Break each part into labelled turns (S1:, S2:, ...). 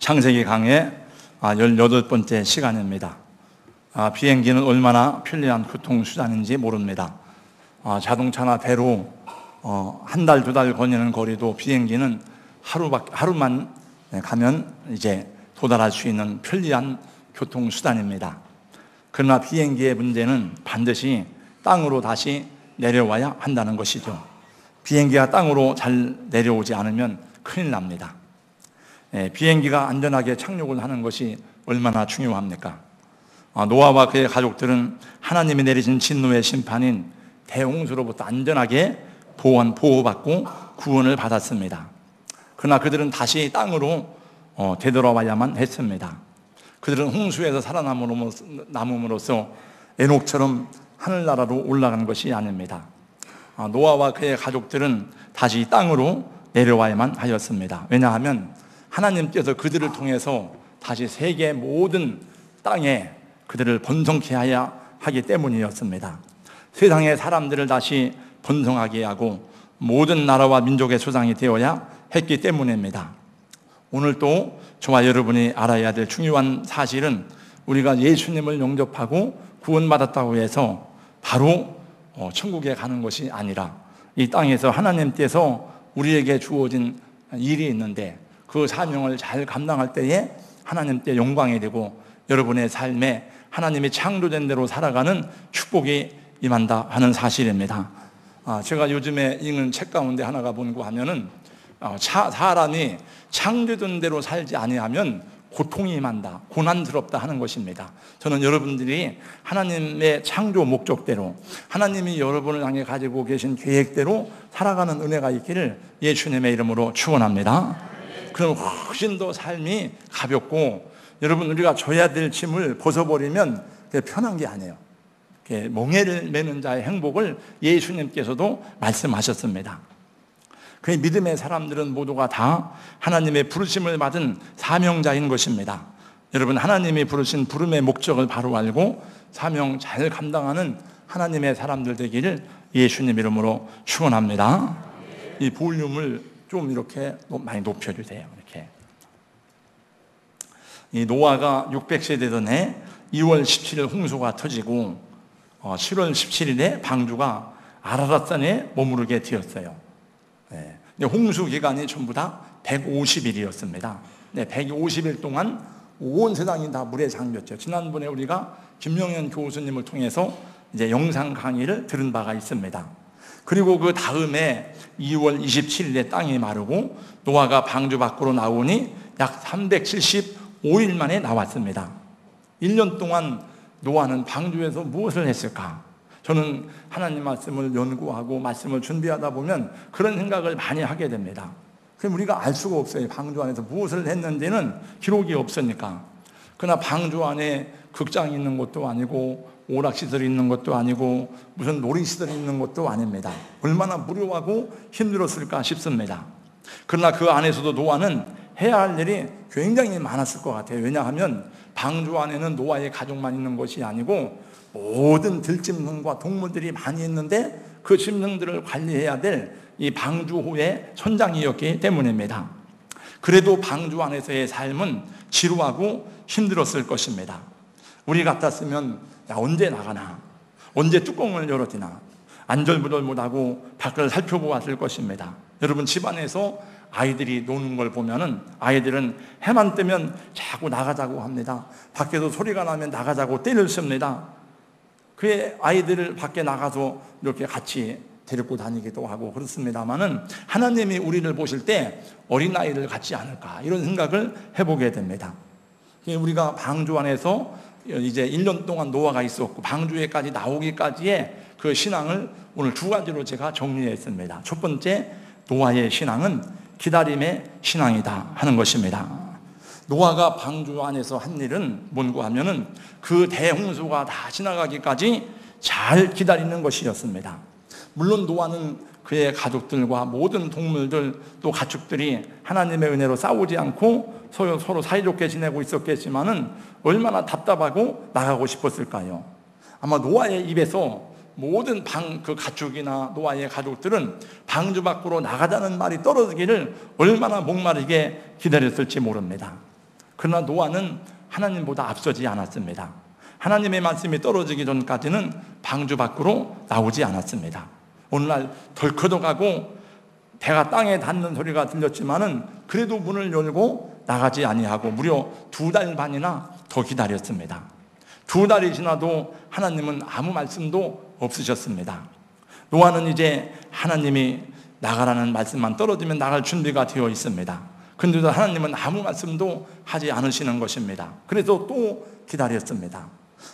S1: 창세기 강의 18번째 시간입니다. 비행기는 얼마나 편리한 교통수단인지 모릅니다. 자동차나 배로 한 달, 두 달 거리는 거리도 비행기는 하루만 가면 이제 도달할 수 있는 편리한 교통수단입니다. 그러나 비행기의 문제는 반드시 땅으로 다시 내려와야 한다는 것이죠. 비행기가 땅으로 잘 내려오지 않으면 큰일 납니다. 비행기가 안전하게 착륙을 하는 것이 얼마나 중요합니까? 노아와 그의 가족들은 하나님이 내리신 진노의 심판인 대홍수로부터 안전하게 보호받고 구원을 받았습니다. 그러나 그들은 다시 땅으로 되돌아와야만 했습니다. 그들은 홍수에서 살아남음으로써 에녹처럼 하늘나라로 올라간 것이 아닙니다. 노아와 그의 가족들은 다시 땅으로 내려와야만 하였습니다. 왜냐하면 하나님께서 그들을 통해서 다시 세계 모든 땅에 그들을 번성케 하야 하기 때문이었습니다. 세상의 사람들을 다시 번성하게 하고 모든 나라와 민족의 조상이 되어야 했기 때문입니다. 오늘 또 저와 여러분이 알아야 될 중요한 사실은 우리가 예수님을 영접하고 구원받았다고 해서 바로 천국에 가는 것이 아니라 이 땅에서 하나님께서 우리에게 주어진 일이 있는데 그 사명을 잘 감당할 때에 하나님께 영광이 되고 여러분의 삶에 하나님이 창조된 대로 살아가는 축복이 임한다 하는 사실입니다. 제가 요즘에 읽는 책 가운데 하나가 뭔고 하면은 사람이 창조된 대로 살지 아니하면 고통이 임한다, 고난스럽다 하는 것입니다. 저는 여러분들이 하나님의 창조 목적대로 하나님이 여러분을 향해 가지고 계신 계획대로 살아가는 은혜가 있기를 예수님의 이름으로 축원합니다. 그럼 훨씬 더 삶이 가볍고 여러분 우리가 져야 될 짐을 벗어버리면 그게 편한 게 아니에요. 멍에를 매는 자의 행복을 예수님께서도 말씀하셨습니다. 그 믿음의 사람들은 모두가 다 하나님의 부르심을 받은 사명자인 것입니다. 여러분 하나님이 부르신 부름의 목적을 바로 알고 사명 잘 감당하는 하나님의 사람들 되기를 예수님 이름으로 축원합니다. 이 볼륨을 좀 이렇게 많이 높여주세요. 이렇게. 이 노아가 600세 되던 해 2월 17일 홍수가 터지고 7월 17일에 방주가 아라랏산에 머무르게 되었어요. 홍수 기간이 전부 다 150일이었습니다. 150일 동안 온 세상이 다 물에 잠겼죠. 지난번에 우리가 김영현 교수님을 통해서 이제 영상 강의를 들은 바가 있습니다. 그리고 그 다음에 2월 27일에 땅이 마르고 노아가 방주 밖으로 나오니 약 375일 만에 나왔습니다. 1년 동안 노아는 방주에서 무엇을 했을까? 저는 하나님 말씀을 연구하고 말씀을 준비하다 보면 그런 생각을 많이 하게 됩니다. 그럼 우리가 알 수가 없어요. 방주 안에서 무엇을 했는지는 기록이 없으니까. 그러나 방주 안에 극장이 있는 것도 아니고 오락시설이 있는 것도 아니고 무슨 놀이시설이 있는 것도 아닙니다. 얼마나 무료하고 힘들었을까 싶습니다. 그러나 그 안에서도 노아는 해야 할 일이 굉장히 많았을 것 같아요. 왜냐하면 방주 안에는 노아의 가족만 있는 것이 아니고 모든 들짐승과 동물들이 많이 있는데 그 짐승들을 관리해야 될 이 방주호의 선장이었기 때문입니다. 그래도 방주 안에서의 삶은 지루하고 힘들었을 것입니다. 우리 같았으면 언제 나가나, 언제 뚜껑을 열어지나 안절부절 못하고 밖을 살펴보았을 것입니다. 여러분 집안에서 아이들이 노는 걸 보면은 아이들은 해만 뜨면 자꾸 나가자고 합니다. 밖에서 소리가 나면 나가자고 때를 씁니다. 그 아이들을 밖에 나가서 이렇게 같이 데리고 다니기도 하고 그렇습니다만은 하나님이 우리를 보실 때 어린아이를 갖지 않을까 이런 생각을 해보게 됩니다. 우리가 방주 안에서 이제 1년 동안 노아가 있었고 방주에까지 나오기까지의 그 신앙을 오늘 두 가지로 제가 정리했습니다. 첫 번째, 노아의 신앙은 기다림의 신앙이다 하는 것입니다. 노아가 방주 안에서 한 일은 뭔고 하면은 그 대홍수가 다 지나가기까지 잘 기다리는 것이었습니다. 물론 노아는 그의 가족들과 모든 동물들 또 가축들이 하나님의 은혜로 싸우지 않고 서로 사이좋게 지내고 있었겠지만은 얼마나 답답하고 나가고 싶었을까요? 아마 노아의 입에서 모든 그 가축이나 노아의 가족들은 방주 밖으로 나가자는 말이 떨어지기를 얼마나 목마르게 기다렸을지 모릅니다. 그러나 노아는 하나님보다 앞서지 않았습니다. 하나님의 말씀이 떨어지기 전까지는 방주 밖으로 나오지 않았습니다. 어느 날 덜커덕하고 배가 땅에 닿는 소리가 들렸지만은 그래도 문을 열고 나가지 아니하고 무려 2달 반이나 더 기다렸습니다. 2달이 지나도 하나님은 아무 말씀도 없으셨습니다. 노아는 이제 하나님이 나가라는 말씀만 떨어지면 나갈 준비가 되어 있습니다. 그런데도 하나님은 아무 말씀도 하지 않으시는 것입니다. 그래서 또 기다렸습니다.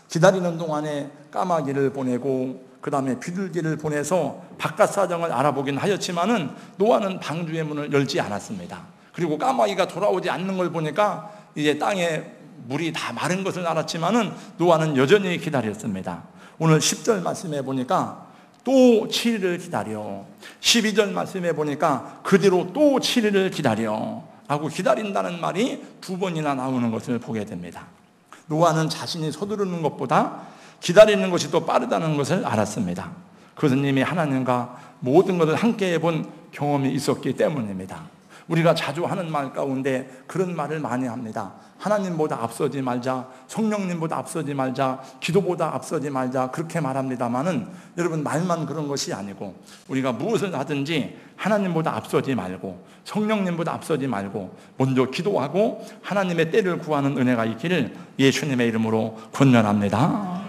S1: 기다리는 동안에 까마귀를 보내고 그 다음에 비둘기를 보내서 바깥 사정을 알아보긴 하였지만은 노아는 방주의 문을 열지 않았습니다. 그리고 까마귀가 돌아오지 않는 걸 보니까 이제 땅에 물이 다 마른 것을 알았지만은 노아는 여전히 기다렸습니다. 오늘 10절 말씀에 보니까 또 7일을 기다려, 12절 말씀에 보니까 그 뒤로 또 7일을 기다려 하고 기다린다는 말이 2번이나 나오는 것을 보게 됩니다. 노아는 자신이 서두르는 것보다 기다리는 것이 더 빠르다는 것을 알았습니다. 그것은 이미 하나님과 모든 것을 함께 해본 경험이 있었기 때문입니다. 우리가 자주 하는 말 가운데 그런 말을 많이 합니다. 하나님보다 앞서지 말자, 성령님보다 앞서지 말자, 기도보다 앞서지 말자, 그렇게 말합니다만은 여러분, 말만 그런 것이 아니고 우리가 무엇을 하든지 하나님보다 앞서지 말고 성령님보다 앞서지 말고 먼저 기도하고 하나님의 때를 구하는 은혜가 있기를 예수님의 이름으로 권면합니다.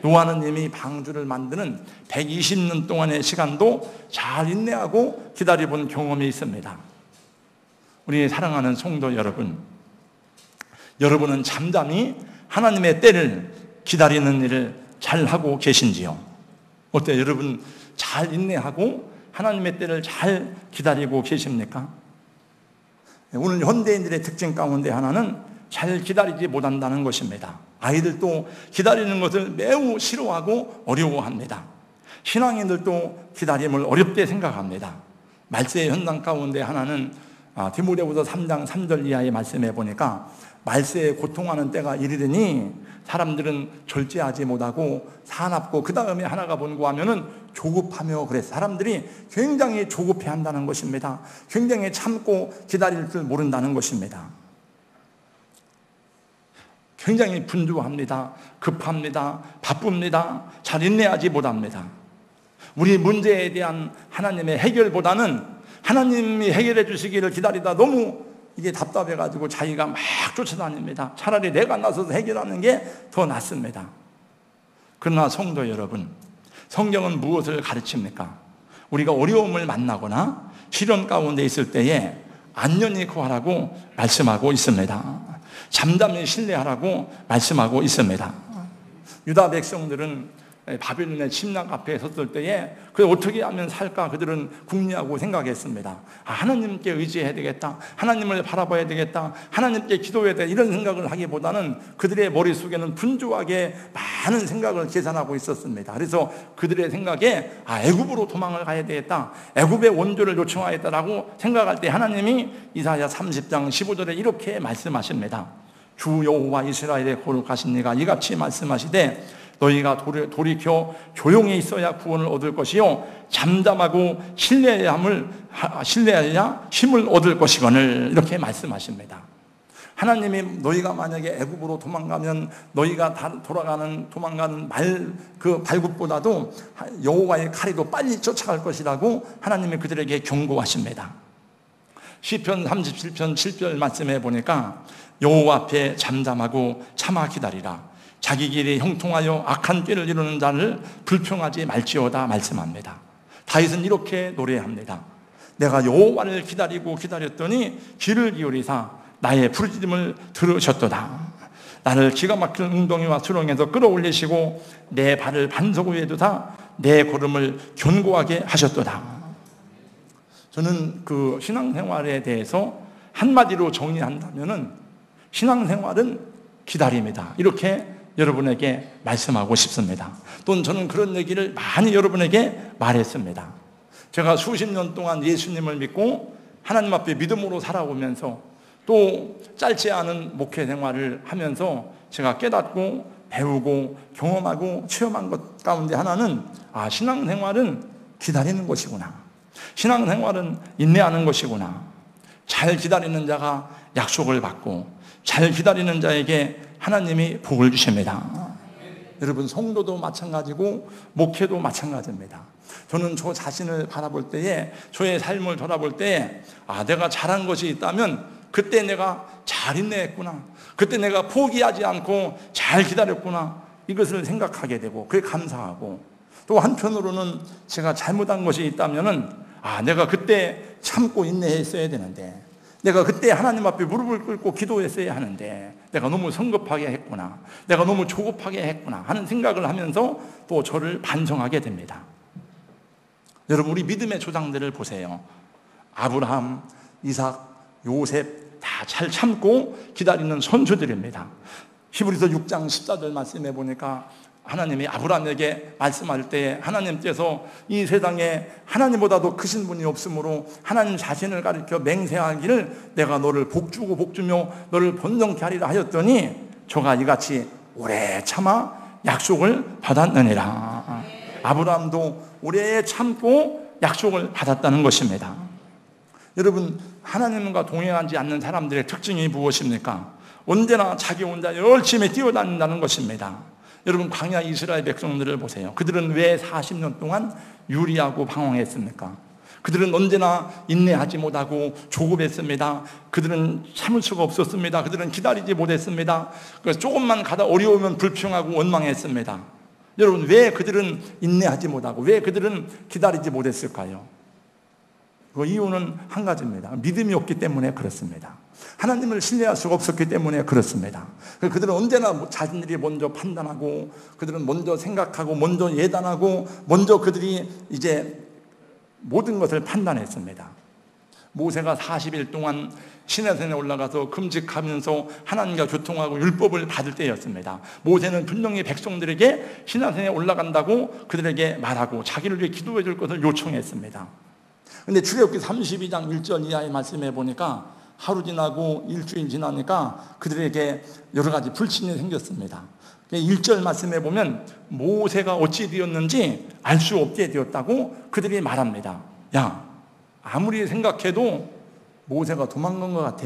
S1: 노아는 이미 방주를 만드는 120년 동안의 시간도 잘 인내하고 기다려본 경험이 있습니다. 우리 사랑하는 성도 여러분, 여러분은 잠잠히 하나님의 때를 기다리는 일을 잘 하고 계신지요? 어때요? 여러분 잘 인내하고 하나님의 때를 잘 기다리고 계십니까? 오늘 현대인들의 특징 가운데 하나는 잘 기다리지 못한다는 것입니다. 아이들도 기다리는 것을 매우 싫어하고 어려워합니다. 신앙인들도 기다림을 어렵게 생각합니다. 말세의 현상 가운데 하나는 디모데후서 3장 3절 이하의 말씀에 보니까 말세에 고통하는 때가 이르더니 사람들은 절제하지 못하고 사납고 그 다음에 하나가 뭔고 하면은 조급하며, 그래서 사람들이 굉장히 조급해한다는 것입니다. 굉장히 참고 기다릴 줄 모른다는 것입니다. 굉장히 분주합니다. 급합니다. 바쁩니다. 잘 인내하지 못합니다. 우리 문제에 대한 하나님의 해결보다는 하나님이 해결해 주시기를 기다리다 너무 이게 답답해가지고 자기가 막 쫓아다닙니다. 차라리 내가 나서서 해결하는 게 더 낫습니다. 그러나 성도 여러분, 성경은 무엇을 가르칩니까? 우리가 어려움을 만나거나 시련 가운데 있을 때에 안연히 구하라고 말씀하고 있습니다. 잠잠히 신뢰하라고 말씀하고 있습니다. 유다 백성들은 바벨론의 침략 앞에 섰을 때에 어떻게 하면 살까 그들은 궁리하고 생각했습니다. 하나님께 의지해야 되겠다, 하나님을 바라봐야 되겠다, 하나님께 기도해야 되겠다, 이런 생각을 하기보다는 그들의 머릿속에는 분주하게 많은 생각을 계산하고 있었습니다. 그래서 그들의 생각에 애굽으로 도망을 가야 되겠다, 애굽의 원조를 요청하겠다라고 생각할 때 하나님이 이사야 30장 15절에 이렇게 말씀하십니다. 주 여호와 이스라엘의 거룩하신 이가 이같이 말씀하시되 너희가 돌이켜 조용히 있어야 구원을 얻을 것이요 잠잠하고 신뢰해야 힘을 얻을 것이거늘, 이렇게 말씀하십니다. 하나님이 너희가 만약에 애굽으로 도망가면 너희가 도망가는 그 발굽보다도 여호와의 칼이 더 빨리 쫓아갈 것이라고 하나님이 그들에게 경고하십니다. 시편 37편 7절 말씀에 보니까 여호와 앞에 잠잠하고 참아 기다리라. 자기 길이 형통하여 악한 꾀를 이루는 자를 불평하지 말지어다 말씀합니다. 다윗은 이렇게 노래합니다. 내가 여호와를 기다리고 기다렸더니 귀를 기울이사 나의 부르짖음을 들으셨도다. 나를 기가 막힌 웅덩이와 수렁에서 끌어올리시고 내 발을 반석 위에 두사 내 걸음을 견고하게 하셨도다. 저는 그 신앙생활에 대해서 한마디로 정리한다면은 신앙생활은 기다림이다, 이렇게 여러분에게 말씀하고 싶습니다. 또는 저는 그런 얘기를 많이 여러분에게 말했습니다. 제가 수십 년 동안 예수님을 믿고 하나님 앞에 믿음으로 살아오면서 또 짧지 않은 목회 생활을 하면서 제가 깨닫고 배우고 경험하고 체험한 것 가운데 하나는 신앙생활은 기다리는 것이구나, 신앙생활은 인내하는 것이구나, 잘 기다리는 자가 약속을 받고 잘 기다리는 자에게 하나님이 복을 주십니다. 여러분, 성도도 마찬가지고 목회도 마찬가지입니다. 저는 저 자신을 바라볼 때에, 저의 삶을 돌아볼 때에, 내가 잘한 것이 있다면 그때 내가 잘 인내했구나, 그때 내가 포기하지 않고 잘 기다렸구나, 이것을 생각하게 되고 그게 감사하고, 또 한편으로는 제가 잘못한 것이 있다면은 내가 그때 참고 인내했어야 되는데, 내가 그때 하나님 앞에 무릎을 꿇고 기도했어야 하는데 내가 너무 성급하게 했구나, 내가 너무 조급하게 했구나 하는 생각을 하면서 또 저를 반성하게 됩니다. 여러분, 우리 믿음의 조상들을 보세요. 아브라함, 이삭, 요셉 다 잘 참고 기다리는 선수들입니다. 히브리서 6장 14절 말씀해 보니까 하나님이 아브라함에게 말씀할 때 하나님께서 이 세상에 하나님보다도 크신 분이 없으므로 하나님 자신을 가리켜 맹세하기를 내가 너를 복주고 복주며 너를 번성케 하리라 하였더니 저가 이같이 오래 참아 약속을 받았느니라. 아브라함도 오래 참고 약속을 받았다는 것입니다. 여러분, 하나님과 동행하지 않는 사람들의 특징이 무엇입니까? 언제나 자기 혼자 열심히 뛰어다닌다는 것입니다. 여러분, 광야 이스라엘 백성들을 보세요. 그들은 왜 40년 동안 유리하고 방황했습니까? 그들은 언제나 인내하지 못하고 조급했습니다. 그들은 참을 수가 없었습니다. 그들은 기다리지 못했습니다. 그래서 조금만 가다 어려우면 불평하고 원망했습니다. 여러분, 왜 그들은 인내하지 못하고 왜 그들은 기다리지 못했을까요? 그 이유는 한 가지입니다. 믿음이 없기 때문에 그렇습니다. 하나님을 신뢰할 수가 없었기 때문에 그렇습니다. 그들은 언제나 자신들이 먼저 판단하고, 그들은 먼저 생각하고, 먼저 예단하고, 먼저 그들이 이제 모든 것을 판단했습니다. 모세가 40일 동안 시내산에 올라가서 금식하면서 하나님과 교통하고 율법을 받을 때였습니다. 모세는 분명히 백성들에게 시내산에 올라간다고 그들에게 말하고 자기를 위해 기도해 줄 것을 요청했습니다. 근데 출애굽기 32장 1절 이하의 말씀해 보니까 하루 지나고 일주일 지나니까 그들에게 여러 가지 불신이 생겼습니다. 1절 말씀해 보면 모세가 어찌 되었는지 알 수 없게 되었다고 그들이 말합니다. 야, 아무리 생각해도 모세가 도망간 것 같아.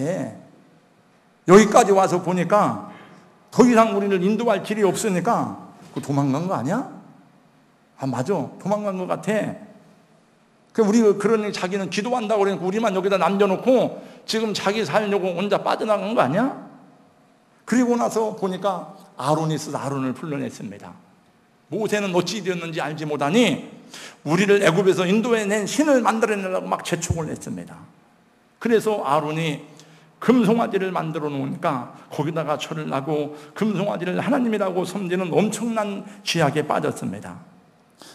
S1: 여기까지 와서 보니까 더 이상 우리를 인도할 길이 없으니까 그 도망간 거 아니야? 맞아, 도망간 것 같아. 그러니 자기는 기도한다고 그러니까 우리만 여기다 남겨놓고 지금 자기 살려고 혼자 빠져나간 거 아니야? 그리고 나서 보니까 아론이 있어서 아론을 불러냈습니다. 모세는 어찌 되었는지 알지 못하니 우리를 애굽에서 인도해낸 신을 만들어내려고 막 재촉을 했습니다. 그래서 아론이 금송아지를 만들어 놓으니까 거기다가 절을 하고 금송아지를 하나님이라고 섬기는 엄청난 죄악에 빠졌습니다.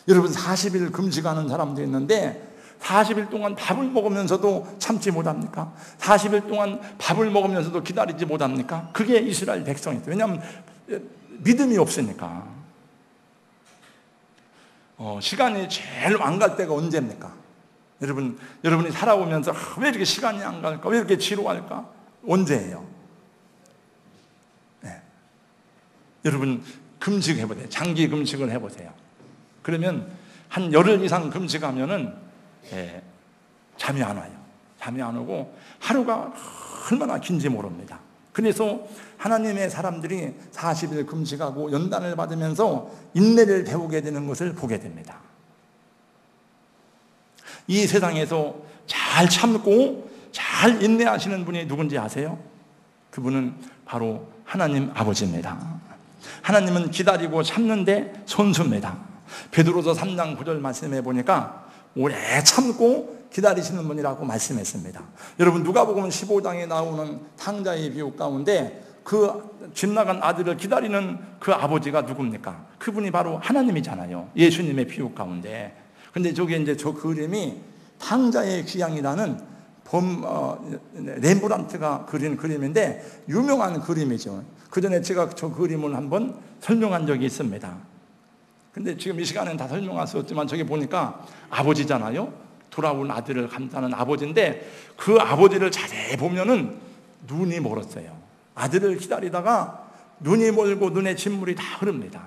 S1: 여러분, 40일 금식하는 사람도 있는데 40일 동안 밥을 먹으면서도 참지 못합니까? 40일 동안 밥을 먹으면서도 기다리지 못합니까? 그게 이스라엘 백성이죠. 왜냐하면 믿음이 없으니까. 시간이 제일 안 갈 때가 언제입니까? 여러분이 살아오면서 왜 이렇게 시간이 안 갈까? 왜 이렇게 지루할까? 언제예요? 네. 여러분, 금식해보세요. 장기 금식을 해보세요. 그러면 한 열흘 이상 금식하면은 잠이 안 와요. 잠이 안 오고 하루가 얼마나 긴지 모릅니다. 그래서 하나님의 사람들이 40일 금식하고 연단을 받으면서 인내를 배우게 되는 것을 보게 됩니다. 이 세상에서 잘 참고 잘 인내하시는 분이 누군지 아세요? 그분은 바로 하나님 아버지입니다. 하나님은 기다리고 참는데 선수입니다. 베드로서 3장 9절 말씀해 보니까 오래 참고 기다리시는 분이라고 말씀했습니다. 여러분, 누가복음 15장에 나오는 탕자의 비유 가운데 그 집 나간 아들을 기다리는 그 아버지가 누굽니까? 그분이 바로 하나님이잖아요. 예수님의 비유 가운데. 근데 저게 이제 저 그림이 탕자의 귀향이라는 렘브란트가 그린 그림인데 유명한 그림이죠. 그 전에 제가 저 그림을 한번 설명한 적이 있습니다. 근데 지금 이 시간에는 다 설명할 수 없지만 저기 보니까 아버지잖아요. 돌아온 아들을 감싸는 아버지인데 그 아버지를 자세히 보면은 눈이 멀었어요. 아들을 기다리다가 눈이 멀고 눈에 진물이 다 흐릅니다.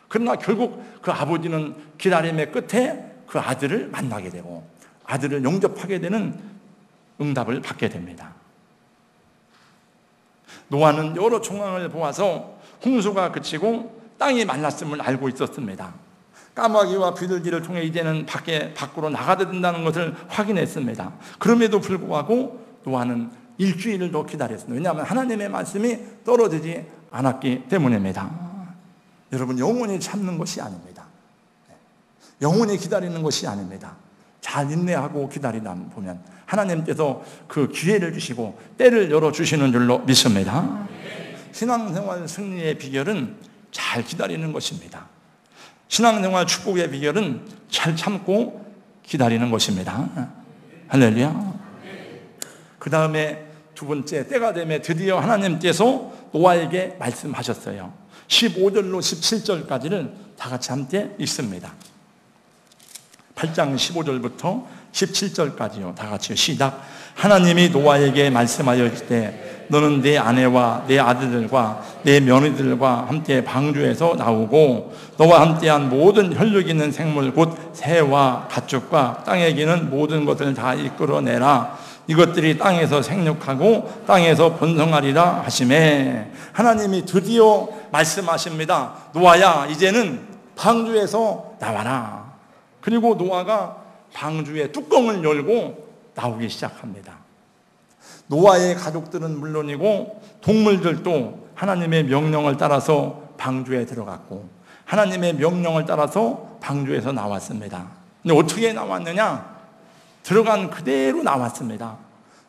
S1: 그러나 결국 그 아버지는 기다림의 끝에 그 아들을 만나게 되고 아들을 영접하게 되는 응답을 받게 됩니다. 노아는 여러 총황을 보아서 홍수가 그치고 땅이 말랐음을 알고 있었습니다. 까마귀와 비둘기를 통해 이제는 밖으로 나가야 된다는 것을 확인했습니다. 그럼에도 불구하고 노아는 일주일을 더 기다렸습니다. 왜냐하면 하나님의 말씀이 떨어지지 않았기 때문입니다. 여러분, 영원히 참는 것이 아닙니다. 영원히 기다리는 것이 아닙니다. 잘 인내하고 기다리다 보면 하나님께서 그 기회를 주시고 때를 열어주시는 줄로 믿습니다. 신앙생활 승리의 비결은 잘 기다리는 것입니다. 신앙생활 축복의 비결은 잘 참고 기다리는 것입니다. 할렐루야. 그 다음에 두 번째, 때가 되면 드디어 하나님께서 노아에게 말씀하셨어요. 15절로 17절까지를 다 같이 함께 읽습니다. 8장 15절부터 17절까지요. 다 같이요. 시작. 하나님이 노아에게 말씀하여 이르시되 너는 내 아내와 내 아들들과 내 며느리들과 함께 방주에서 나오고 너와 함께한 모든 혈육 있는 생물 곧 새와 가축과 땅에 기는 모든 것을 다 이끌어내라. 이것들이 땅에서 생육하고 땅에서 번성하리라 하시매. 하나님이 드디어 말씀하십니다. 노아야, 이제는 방주에서 나와라. 그리고 노아가 방주의 뚜껑을 열고 나오기 시작합니다. 노아의 가족들은 물론이고 동물들도 하나님의 명령을 따라서 방주에 들어갔고 하나님의 명령을 따라서 방주에서 나왔습니다. 근데 어떻게 나왔느냐? 들어간 그대로 나왔습니다.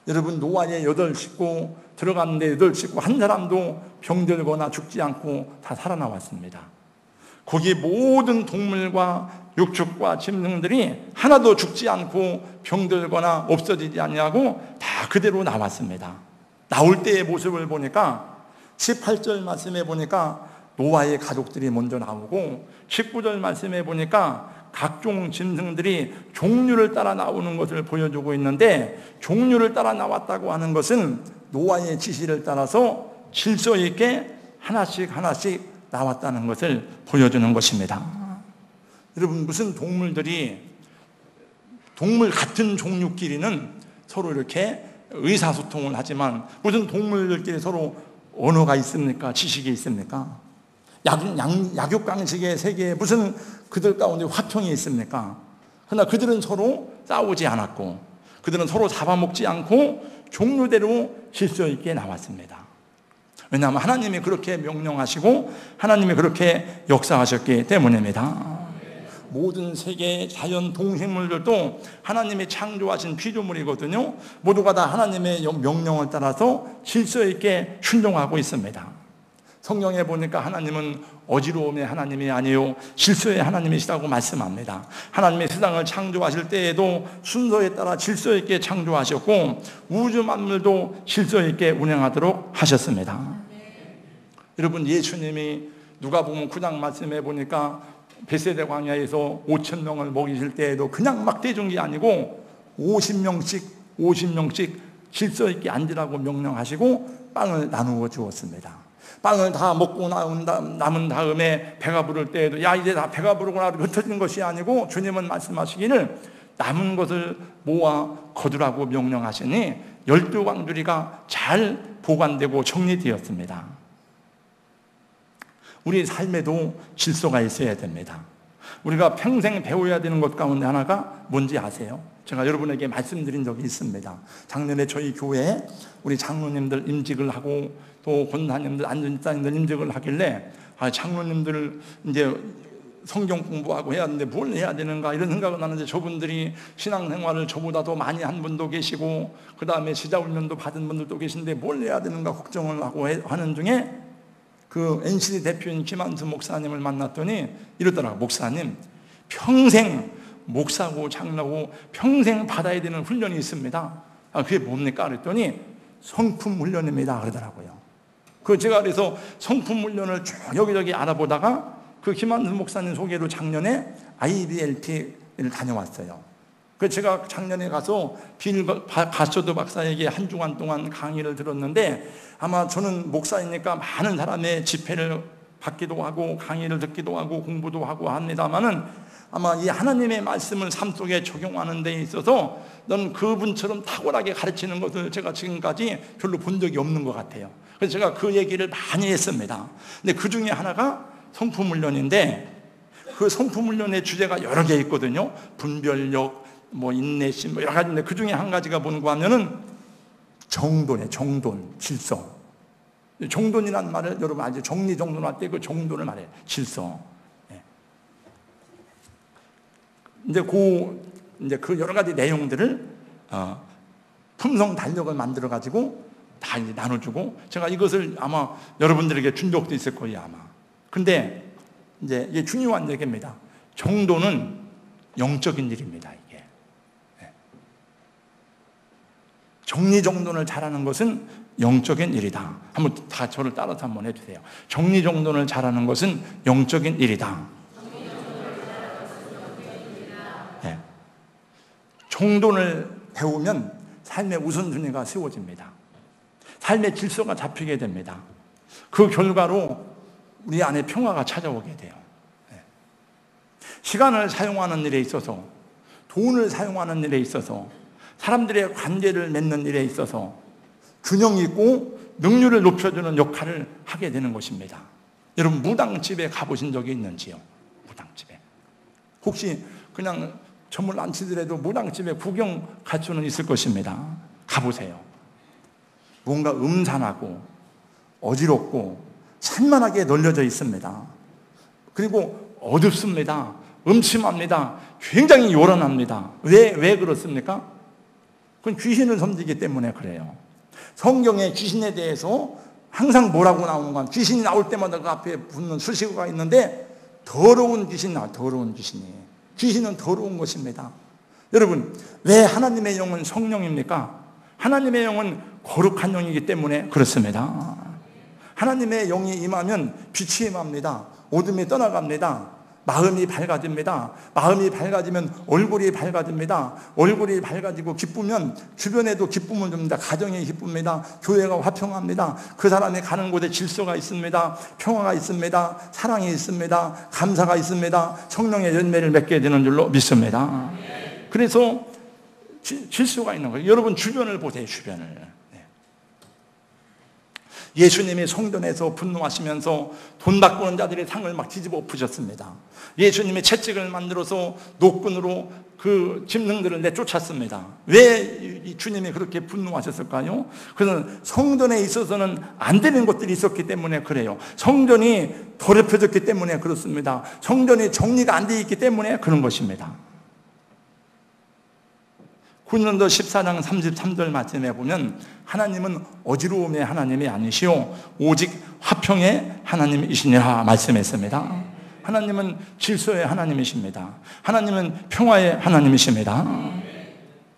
S1: 여러분, 노아의 8식구 들어갔는데 8식구 한 사람도 병들거나 죽지 않고 다 살아나왔습니다. 거기 모든 동물과 육축과 짐승들이 하나도 죽지 않고 병들거나 없어지지 않냐고 다 그대로 나왔습니다. 나올 때의 모습을 보니까 18절 말씀에 보니까 노아의 가족들이 먼저 나오고 19절 말씀에 보니까 각종 짐승들이 종류를 따라 나오는 것을 보여주고 있는데, 종류를 따라 나왔다고 하는 것은 노아의 지시를 따라서 질서 있게 하나씩 나왔다는 것을 보여주는 것입니다. 여러분, 무슨 동물 같은 종류끼리는 서로 이렇게 의사소통을 하지만 무슨 동물들끼리 서로 언어가 있습니까? 지식이 있습니까? 약육강식의 세계에 무슨 그들 가운데 화평이 있습니까? 그러나 그들은 서로 싸우지 않았고 그들은 서로 잡아먹지 않고 종류대로 질서 있게 나왔습니다. 왜냐하면 하나님이 그렇게 명령하시고 하나님이 그렇게 역사하셨기 때문입니다. 모든 세계 자연 동식물들도 하나님이 창조하신 피조물이거든요. 모두가 다 하나님의 명령을 따라서 질서 있게 순종하고 있습니다. 성경에 보니까 하나님은 어지러움의 하나님이 아니요 질서의 하나님이시라고 말씀합니다. 하나님이 세상을 창조하실 때에도 순서에 따라 질서 있게 창조하셨고 우주 만물도 질서 있게 운행하도록 하셨습니다. 여러분, 예수님이 누가복음 9장 말씀해 보니까 베세다 광야에서 5,000명을 먹이실 때에도 그냥 막 대준 게 아니고 50명씩 질서 있게 앉으라고 명령하시고 빵을 나누어 주었습니다. 빵을 다 먹고 남은 다음에 배가 부를 때에도 야, 이제 다 배가 부르구나 흩어진 것이 아니고 주님은 말씀하시기를 남은 것을 모아 거두라고 명령하시니 12광주리가 잘 보관되고 정리되었습니다. 우리 삶에도 질서가 있어야 됩니다. 우리가 평생 배워야 되는 것 가운데 하나가 뭔지 아세요? 제가 여러분에게 말씀드린 적이 있습니다. 작년에 저희 교회에 우리 장로님들 임직을 하고 또 권사님들, 안전자님들 임직을 하길래 장로님들 이제 성경 공부하고 해야 하는데 뭘 해야 되는가 이런 생각을 하는데 저분들이 신앙생활을 저보다 더 많이 한 분도 계시고 그 다음에 지자훈련도 받은 분들도 계신데 뭘 해야 되는가 걱정을 하고 하는 중에 그 NCD 대표인 김한수 목사님을 만났더니 이러더라고요. 목사님, 평생 목사고 장로고 평생 받아야 되는 훈련이 있습니다. 그게 뭡니까? 그랬더니 성품 훈련입니다 그러더라고요. 제가 그래서 성품 훈련을 쭉 여기저기 알아보다가 그 김한수 목사님 소개로 작년에 IBLT를 다녀왔어요. 제가 작년에 가서 빌 가쇼드 박사에게 한 주간 동안 강의를 들었는데 아마 저는 목사이니까 많은 사람의 집회를 받기도 하고 강의를 듣기도 하고 공부도 하고 합니다만은 아마 이 하나님의 말씀을 삶 속에 적용하는 데 있어서 넌 그분처럼 탁월하게 가르치는 것을 제가 지금까지 별로 본 적이 없는 것 같아요. 그래서 제가 그 얘기를 많이 했습니다. 근데 그 중에 하나가 성품훈련인데, 그 성품훈련의 주제가 여러 개 있거든요. 분별력, 뭐 인내심, 뭐 여러 가지인데 그 중에 한 가지가 뭔가 하면은 정돈이에요. 정돈, 질서. 정돈이라는 말을 여러분 알죠? 정리정돈할 때 그 정돈을 말해요. 질서. 이제 그 여러 가지 내용들을 품성 달력을 만들어 가지고 다 이제 나눠주고, 제가 이것을 아마 여러분들에게 준 적도 있을 거예요, 아마. 근데 이제 이게 중요한 얘기입니다. 정도는 영적인 일입니다, 이게. 정리정돈을 잘하는 것은 영적인 일이다. 한번 다 저를 따라서 한번 해주세요. 정리정돈을 잘하는 것은 영적인 일이다. 네. 정돈을 배우면 삶의 우선순위가 세워집니다. 삶의 질서가 잡히게 됩니다. 그 결과로 우리 안에 평화가 찾아오게 돼요. 시간을 사용하는 일에 있어서, 돈을 사용하는 일에 있어서, 사람들의 관계를 맺는 일에 있어서 균형 있고 능률을 높여주는 역할을 하게 되는 것입니다. 여러분, 무당집에 가보신 적이 있는지요? 무당집에. 혹시 그냥 전문 안 치더라도 무당집에 구경 갈 수는 있을 것입니다. 가보세요. 뭔가 음산하고 어지럽고 산만하게 널려져 있습니다. 그리고 어둡습니다. 음침합니다. 굉장히 요란합니다. 왜 그렇습니까? 그건 귀신을 섬기기 때문에 그래요. 성경에 귀신에 대해서 항상 뭐라고 나오는 건, 귀신이 나올 때마다 그 앞에 붙는 수식어가 있는데, 더러운 귀신 나와요. 더러운 귀신이. 귀신은 더러운 것입니다. 여러분, 왜 하나님의 영은 성령입니까? 하나님의 영은 거룩한 영이기 때문에 그렇습니다. 하나님의 영이 임하면 빛이 임합니다. 어둠이 떠나갑니다. 마음이 밝아집니다. 마음이 밝아지면 얼굴이 밝아집니다. 얼굴이 밝아지고 기쁘면 주변에도 기쁨을 줍니다. 가정이 기쁩니다. 교회가 화평합니다. 그 사람이 가는 곳에 질서가 있습니다. 평화가 있습니다. 사랑이 있습니다. 감사가 있습니다. 성령의 열매를 맺게 되는 줄로 믿습니다. 그래서 질서가 있는 거예요. 여러분, 주변을 보세요. 주변을. 예수님이 성전에서 분노하시면서 돈 바꾸는 자들의 상을 막 뒤집어 엎으셨습니다. 예수님이 채찍을 만들어서 노끈으로 그 짐승들을 내쫓았습니다. 왜 이 주님이 그렇게 분노하셨을까요? 그것은 성전에 있어서는 안 되는 것들이 있었기 때문에 그래요. 성전이 더럽혀졌기 때문에 그렇습니다. 성전이 정리가 안 되어 있기 때문에 그런 것입니다. 고린도 14장 33절 말씀에 보면, 하나님은 어지러움의 하나님이 아니시오 오직 화평의 하나님이시니라 말씀했습니다. 하나님은 질서의 하나님이십니다. 하나님은 평화의 하나님이십니다.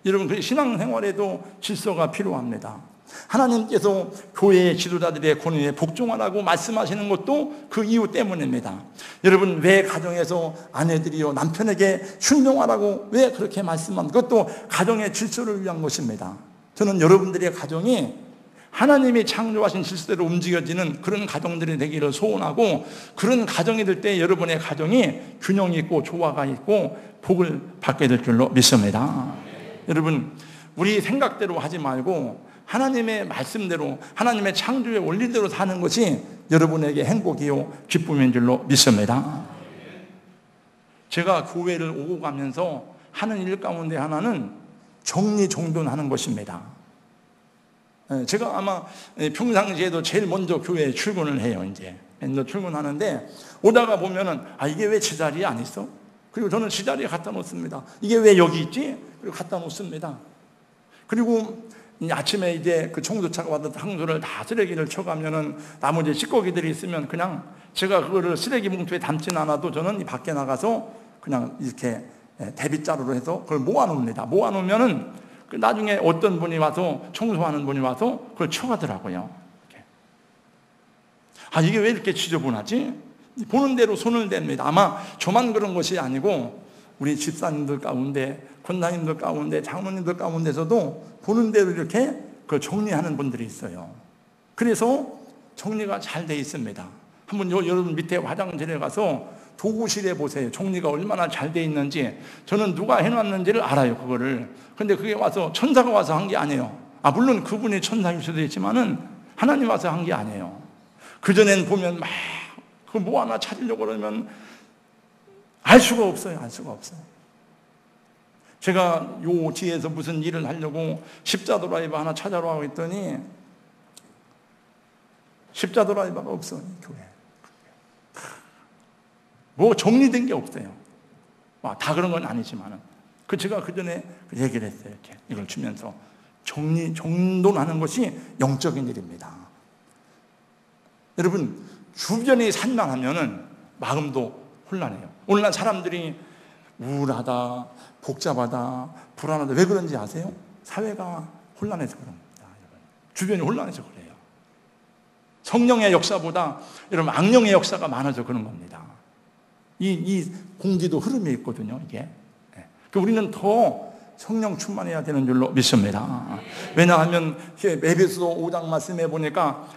S1: 여러분, 그 신앙생활에도 질서가 필요합니다. 하나님께서 교회의 지도자들의 권위에 복종하라고 말씀하시는 것도 그 이유 때문입니다. 여러분, 왜 가정에서 아내들이요 남편에게 순종하라고 왜 그렇게 말씀한 그것도 가정의 질서를 위한 것입니다. 저는 여러분들의 가정이 하나님이 창조하신 질서대로 움직여지는 그런 가정들이 되기를 소원하고, 그런 가정이 될 때 여러분의 가정이 균형이 있고 조화가 있고 복을 받게 될 줄로 믿습니다. 여러분, 우리 생각대로 하지 말고 하나님의 말씀대로, 하나님의 창조의 원리대로 사는 것이 여러분에게 행복이요 기쁨인 줄로 믿습니다. 제가 교회를 오고 가면서 하는 일 가운데 하나는 정리정돈하는 것입니다. 제가 아마 평상시에도 제일 먼저 교회에 출근을 해요. 이제 먼저 출근하는데, 오다가 보면은 이게 왜 제자리에 안 있어? 그리고 저는 제자리에 갖다 놓습니다. 이게 왜 여기 있지? 그리고 갖다 놓습니다. 그리고 아침에 이제 그 청소차가 와서 청소를 다 쓰레기를 쳐가면은 나머지 찌꺼기들이 있으면 그냥 제가 그거를 쓰레기 봉투에 담진 않아도 저는 이 밖에 나가서 그냥 이렇게 대빗자루로 해서 그걸 모아놓습니다. 모아놓으면은 나중에 어떤 분이 와서, 청소하는 분이 와서 그걸 쳐가더라고요. 이게 왜 이렇게 지저분하지? 보는 대로 손을 댑니다. 아마 저만 그런 것이 아니고 우리 집사님들 가운데, 권사님들 가운데, 장로님들 가운데서도 보는 대로 이렇게 그걸 정리하는 분들이 있어요. 그래서 정리가 잘 돼 있습니다. 한번 여러분 밑에 화장실에 가서 도구실에 보세요. 정리가 얼마나 잘 돼 있는지. 저는 누가 해놨는지를 알아요, 그거를. 근데 그게 와서 천사가 와서 한 게 아니에요. 물론 그분이 천사일 수도 있지만은 하나님 와서 한 게 아니에요. 그전엔 보면 막 그 뭐 하나 찾으려고 그러면 알 수가 없어요. 알 수가 없어요. 제가 요 뒤에서 무슨 일을 하려고 십자드라이버 하나 찾아라고 했더니 십자드라이버가 없어, 교회. 뭐 정리된 게 없어요. 다 그런 건 아니지만은. 제가 그 전에 얘기를 했어요. 이렇게 이걸 주면서 정돈하는 것이 영적인 일입니다. 여러분, 주변이 산만하면은 마음도 혼란해요. 오늘날 사람들이 우울하다, 복잡하다, 불안하다. 왜 그런지 아세요? 사회가 혼란해서 그런 겁니다. 주변이 혼란해서 그래요. 성령의 역사보다 여러분 악령의 역사가 많아서 그런 겁니다. 이 공기도 흐름이 있거든요. 이게. 우리는 더 성령 충만해야 되는 줄로 믿습니다. 왜냐하면 에베소 5장 말씀해 보니까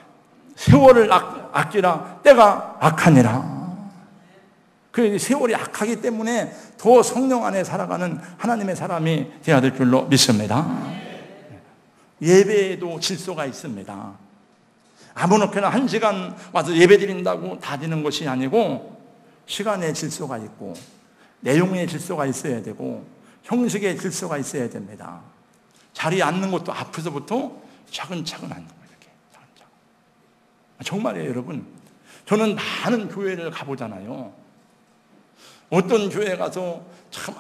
S1: 세월을 아끼라 때가 악하니라. 그 세월이 악하기 때문에 더 성령 안에 살아가는 하나님의 사람이 되어야 될 줄로 믿습니다. 예배에도 질서가 있습니다. 아무렇게나 1시간 와서 예배 드린다고 다 되는 것이 아니고 시간의 질서가 있고 내용의 질서가 있어야 되고 형식의 질서가 있어야 됩니다. 자리에 앉는 것도 앞에서부터 차근차근 앉는 거예요. 이렇게 차근차근. 정말이에요, 여러분. 저는 많은 교회를 가보잖아요. 어떤 교회 가서 참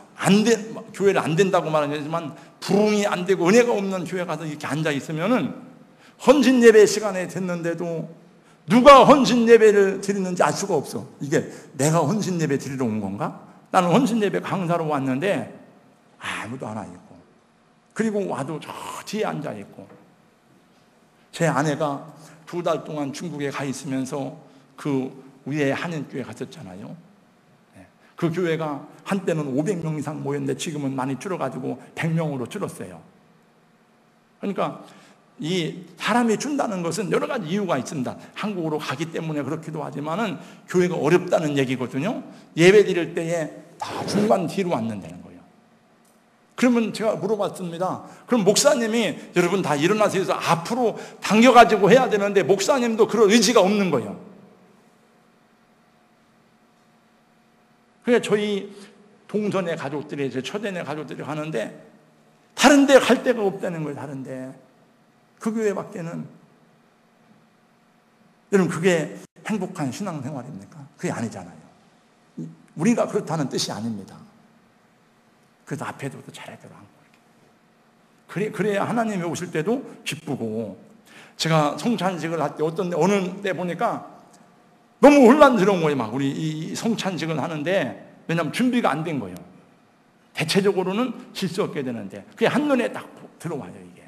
S1: 교회를 안 된다고 말하지만 부흥이 안 되고 은혜가 없는 교회 가서 이렇게 앉아 있으면은 헌신 예배 시간에 됐는데도 누가 헌신 예배를 드리는지 알 수가 없어. 이게 내가 헌신 예배 드리러 온 건가? 나는 헌신 예배 강사로 왔는데 아무도 안 와 있고, 그리고 와도 저 뒤에 앉아 있고. 제 아내가 2달 동안 중국에 가 있으면서 그 위에 한인교회 갔었잖아요. 그 교회가 한때는 500명 이상 모였는데 지금은 많이 줄어가지고 100명으로 줄었어요. 그러니까 이 사람이 준다는 것은 여러 가지 이유가 있습니다. 한국으로 가기 때문에 그렇기도 하지만은 교회가 어렵다는 얘기거든요. 예배 드릴 때에 다 중간 뒤로 앉는다는 거예요. 그러면 제가 물어봤습니다. 그럼 목사님이 여러분 다 일어나서 해서 앞으로 당겨가지고 해야 되는데 목사님도 그런 의지가 없는 거예요. 그러니까 저희 동선의 가족들이, 제 초대의 가족들이 가는데 다른 데 갈 데가 없다는 거예요. 다른 데. 그 교회 밖에는. 여러분, 그게 행복한 신앙생활입니까? 그게 아니잖아요. 우리가 그렇다는 뜻이 아닙니다. 그래서 앞에도 잘해도록 한 거예요. 그래야 하나님이 오실 때도 기쁘고. 제가 성찬식을 할 때 어느 때 보니까 너무 혼란스러운 거예요. 막 우리 이 성찬식을 하는데, 왜냐하면 준비가 안 된 거예요. 대체적으로는 질서 없게 되는데 그게 한눈에 딱 들어와요. 이게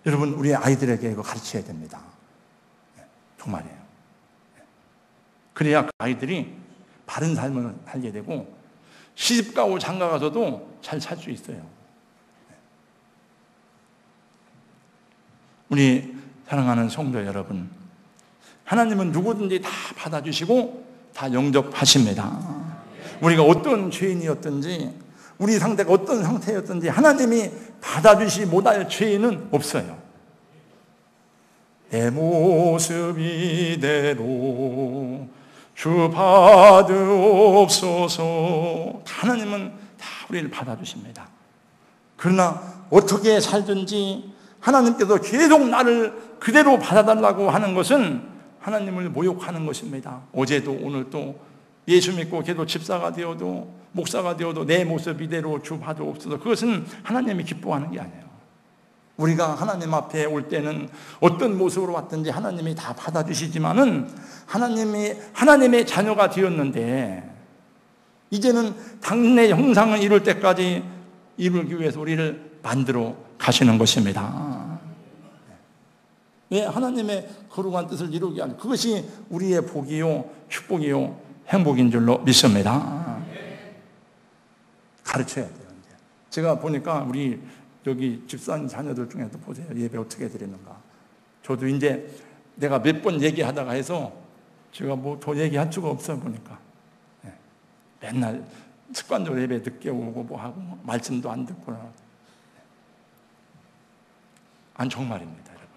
S1: 여러분, 우리 아이들에게 이거 가르쳐야 됩니다. 정말이에요. 그래야 그 아이들이 바른 삶을 살게 되고 시집가고 장가가서도 잘 살 수 있어요. 우리 사랑하는 성도 여러분, 하나님은 누구든지 다 받아주시고 다 영접하십니다. 우리가 어떤 죄인이었든지 우리 상태가 어떤 상태였든지 하나님이 받아주시 못할 죄인은 없어요. 내 모습 이대로 주 받으옵소서. 하나님은 다 우리를 받아주십니다. 그러나 어떻게 살든지 하나님께서 계속 나를 그대로 받아달라고 하는 것은 하나님을 모욕하는 것입니다. 어제도 오늘도 예수 믿고 계속 집사가 되어도 목사가 되어도 내 모습 이대로 주 받으옵소서. 그것은 하나님이 기뻐하는 게 아니에요. 우리가 하나님 앞에 올 때는 어떤 모습으로 왔든지 하나님이 다 받아주시지만은 하나님의 자녀가 되었는데 이제는 당신의 형상을 이룰 때까지 이루기 위해서 우리를 만들어 가시는 것입니다. 왜? 하나님의 거룩한 뜻을 이루게 하는, 그것이 우리의 복이요 축복이요 행복인 줄로 믿습니다. 가르쳐야 돼요. 제가 보니까 우리 여기 집사님 자녀들 중에도 보세요. 예배 어떻게 드리는가. 저도 이제 내가 몇 번 얘기하다가 해서 제가 뭐 더 얘기할 수가 없어요. 보니까 맨날 습관적으로 예배 늦게 오고 뭐 하고 말씀도 안 듣고. 아니 정말입니다, 여러분.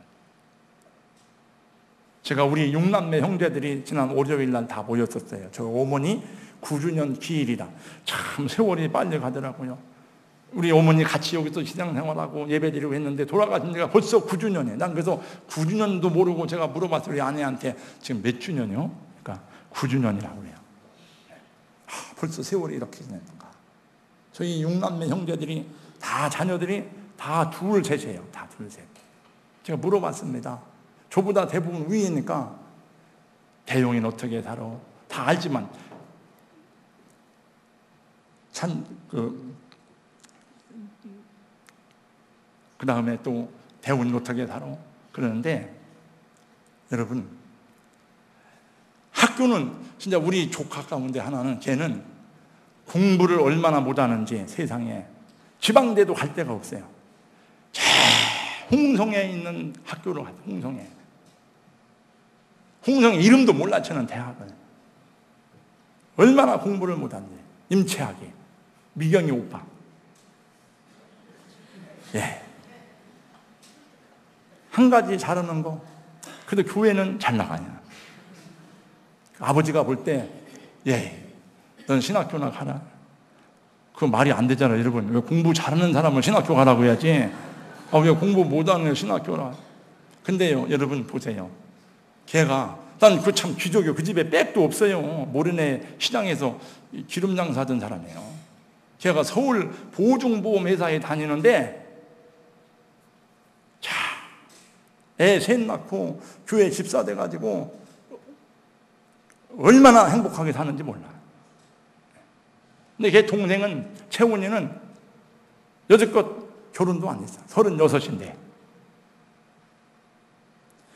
S1: 제가 우리 6남매 형제들이 지난 월요일 날 다 모였었어요. 저 어머니 9주년 기일이다. 참 세월이 빨리 가더라고요. 우리 어머니 같이 여기서 신앙생활하고 예배드리고 했는데 돌아가신 지가 벌써 9주년이에요. 난 그래서 9주년도 모르고 제가 물어봤어요. 우리 아내한테 지금 몇 주년이요? 그러니까 9주년이라고 그래요. 벌써 세월이 이렇게 지났는가. 저희 6남매 형제들이 다 자녀들이 다 둘 셋이에요. 다 둘 셋. 제가 물어봤습니다. 저보다 대부분 위이니까 대용이는 어떻게 살아? 다 알지만 참 그 다음에 또 대운이 어떻게 살아? 그러는데 여러분, 학교는 진짜 우리 조카 가운데 하나는 걔는 공부를 얼마나 못하는지 세상에 지방대도 갈 데가 없어요. 홍성에 있는 학교로 가요. 홍성에 이름도 몰라. 저는 대학을 얼마나 공부를 못하는지. 임채학이 미경이 오빠. 예. 한 가지 잘하는 거. 그래도 교회는 잘 나가냐. 아버지가 볼 때, 예, 넌 신학교나 가라. 그거 말이 안 되잖아요, 여러분. 왜 공부 잘하는 사람을 신학교 가라고 해야지. 왜 공부 못하는 신학교라. 근데요, 여러분 보세요. 걔가, 난 그 참 귀족이요. 그 집에 백도 없어요. 모르네 시장에서 기름 장사하던 사람이에요. 걔가 서울 보증보험회사에 다니는데, 자, 애 셋 낳고 교회 집사 돼가지고 얼마나 행복하게 사는지 몰라. 근데 걔 동생은, 채원이는 여지껏 결혼도 안 했어. 36인데.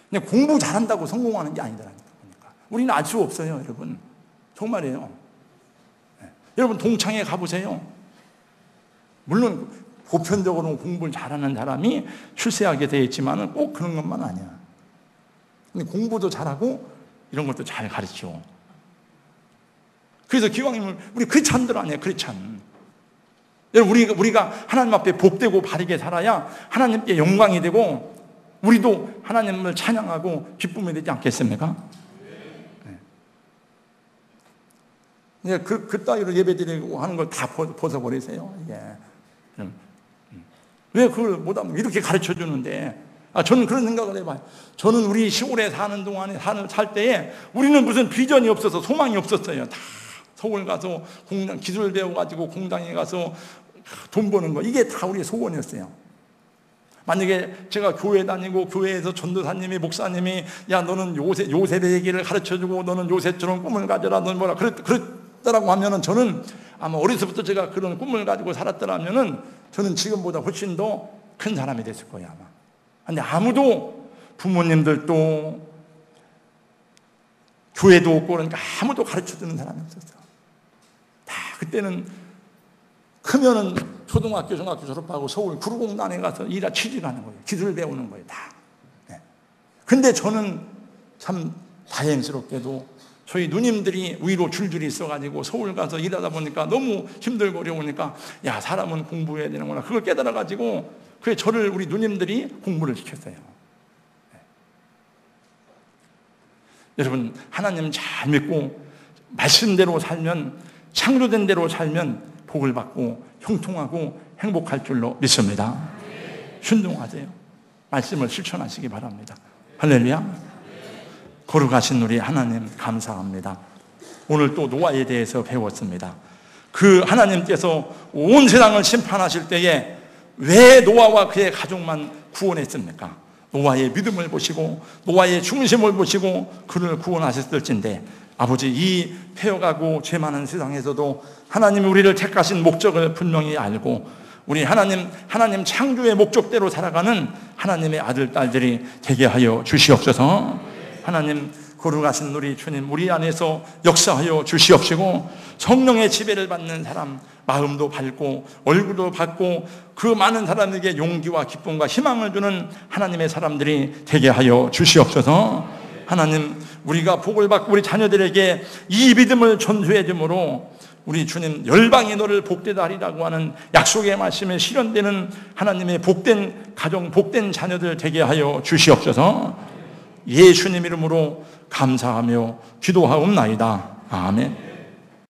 S1: 근데 공부 잘한다고 성공하는 게 아니더라니까. 우리는 알 수 없어요, 여러분. 정말이에요. 네. 여러분, 동창회 가보세요. 물론, 보편적으로 공부를 잘하는 사람이 출세하게 되어 있지만 꼭 그런 것만 아니야. 근데 공부도 잘하고 이런 것도 잘 가르치고. 그래서 기왕이면 우리 크리스찬들 아니에요, 크리스찬. 여러분, 우리가 하나님 앞에 복되고 바르게 살아야 하나님께 영광이 되고 우리도 하나님을 찬양하고 기쁨이 되지 않겠습니까? 네. 그 따위로 예배드리고 하는 걸 다 벗어버리세요. 예. 왜 그걸 못하면 이렇게 가르쳐 주는데. 저는 그런 생각을 해봐요. 저는 우리 시골에 사는 동안에 살 때에 우리는 무슨 비전이 없어서 소망이 없었어요. 다 서울 가서 공장 기술 배워가지고 공장에 가서 돈 버는 거, 이게 다 우리의 소원이었어요. 만약에 제가 교회 다니고 교회에서 전도사님이 목사님이 야 너는 요셉의 얘기를 가르쳐주고 너는 요셉처럼 꿈을 가져라, 너는 뭐라 그랬더라고 하면은 저는 아마 어려서부터 제가 그런 꿈을 가지고 살았더라면은 저는 지금보다 훨씬 더 큰 사람이 됐을 거예요, 아마. 근데 아무도, 부모님들도 교회도 없고 그러니까 아무도 가르쳐주는 사람이 없었어. 다 그때는 크면은 초등학교, 중학교 졸업하고 서울 구로공단에 가서 취직하는 거예요. 기술 배우는 거예요, 다. 네. 근데 저는 참 다행스럽게도 저희 누님들이 위로 줄줄이 있어가지고 서울 가서 일하다 보니까 너무 힘들고 어려우니까 야, 사람은 공부해야 되는구나. 그걸 깨달아가지고 그래 저를 우리 누님들이 공부를 시켰어요. 네. 여러분, 하나님 잘 믿고 말씀대로 살면, 창조된 대로 살면 복을 받고 형통하고 행복할 줄로 믿습니다. 순종하세요. 말씀을 실천하시기 바랍니다. 할렐루야. 거룩하신 우리 하나님 감사합니다. 오늘 또 노아에 대해서 배웠습니다. 그 하나님께서 온 세상을 심판하실 때에 왜 노아와 그의 가족만 구원했습니까? 노아의 믿음을 보시고 노아의 중심을 보시고 그를 구원하셨을진데, 아버지, 이 패어가고 죄 많은 세상에서도 하나님이 우리를 택하신 목적을 분명히 알고 우리 하나님 창조의 목적대로 살아가는 하나님의 아들, 딸들이 되게 하여 주시옵소서. 하나님, 거룩하신 우리 주님, 우리 안에서 역사하여 주시옵시고 성령의 지배를 받는 사람, 마음도 밝고 얼굴도 밝고 그 많은 사람에게 용기와 기쁨과 희망을 주는 하나님의 사람들이 되게 하여 주시옵소서. 하나님, 우리가 복을 받고 우리 자녀들에게 이 믿음을 전수해 주므로 우리 주님 열방이 너를 복되다 하리라고 하는 약속의 말씀에 실현되는 하나님의 복된 가정, 복된 자녀들 되게 하여 주시옵소서. 예수님 이름으로 감사하며 기도하옵나이다. 아멘.